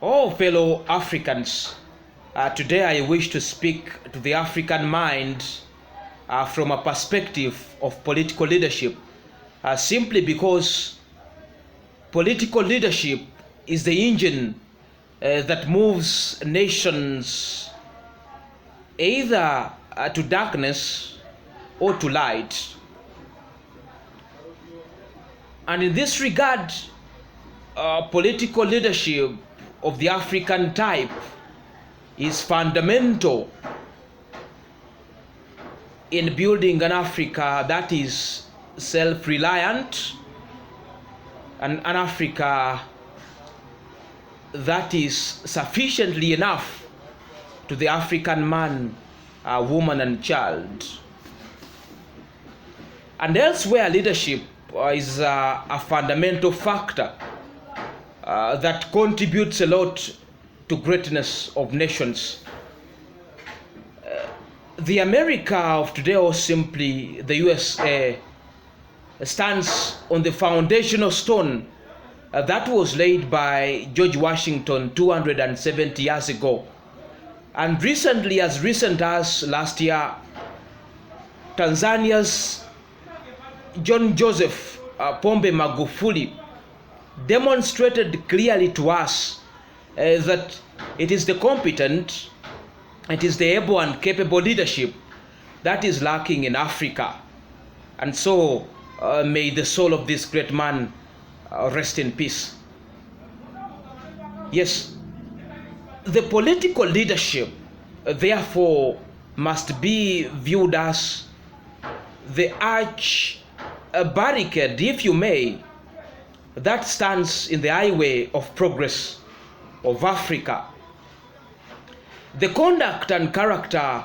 Oh, fellow Africans, today I wish to speak to the African mind from a perspective of political leadership, simply because political leadership is the engine that moves nations either to darkness or to light. And in this regard, political leadership of the African type is fundamental in building an Africa that is self-reliant and an Africa that is sufficiently enough to the African man, woman and child. And elsewhere, leadership is a fundamental factor that contributes a lot to greatness of nations. The America of today, or simply the USA, stands on the foundational stone that was laid by George Washington 270 years ago. And recently, as recent as last year, Tanzania's John Joseph Pombe Magufuli demonstrated clearly to us that it is the competent, it is the able and capable leadership that is lacking in Africa. And so may the soul of this great man rest in peace. Yes, the political leadership therefore must be viewed as the arch barricade, if you may, that stands in the highway of progress of Africa. The conduct and character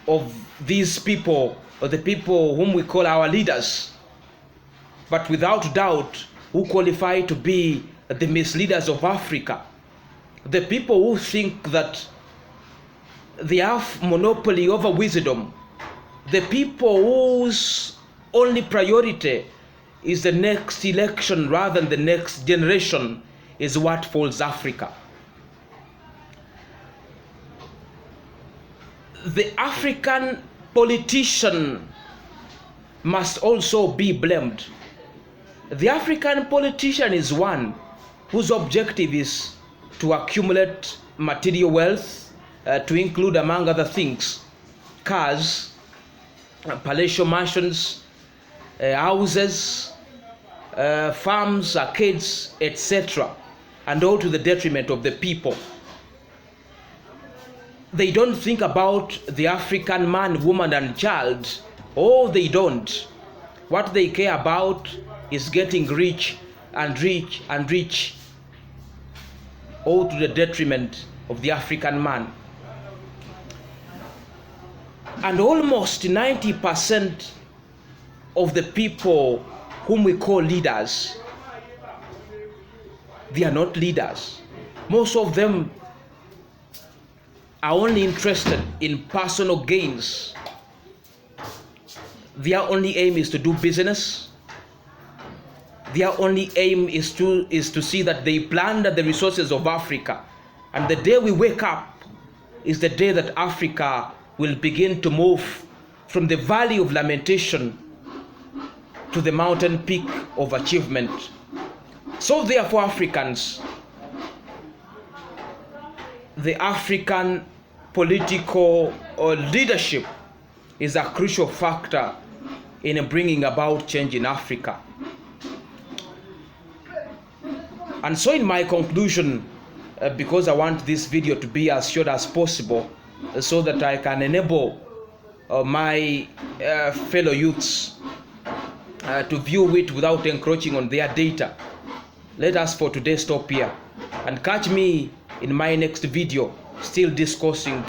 of these people, or the people whom we call our leaders, but without doubt who qualify to be the misleaders of Africa, the people who think that they have monopoly over wisdom, the people whose only priority is the next election rather than the next generation, is what falls Africa. The African politician must also be blamed. The African politician is one whose objective is to accumulate material wealth, to include, among other things, cars, palatial mansions, houses, farms, arcades, etc., and all to the detriment of the people. They don't think about the African man, woman, and child. Oh, they don't. What they care about is getting rich and rich and rich, all to the detriment of the African man. And almost 90% of the people whom we call leaders, they are not leaders. Most of them are only interested in personal gains. Their only aim is to do business. Their only aim is to see that they plunder the resources of Africa. And the day we wake up is the day that Africa will begin to move from the valley of lamentation to the mountain peak of achievement. So therefore, Africans, the African political leadership is a crucial factor in bringing about change in Africa. And so in my conclusion, because I want this video to be as short as possible, so that I can enable my fellow youths to view it without encroaching on their data, let us for today stop here and catch me in my next video, still discussing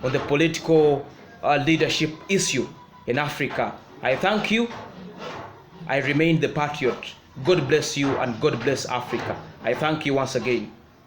on the political leadership issue in Africa. I thank you. I remain the patriot. God bless you and God bless Africa. I thank you once again.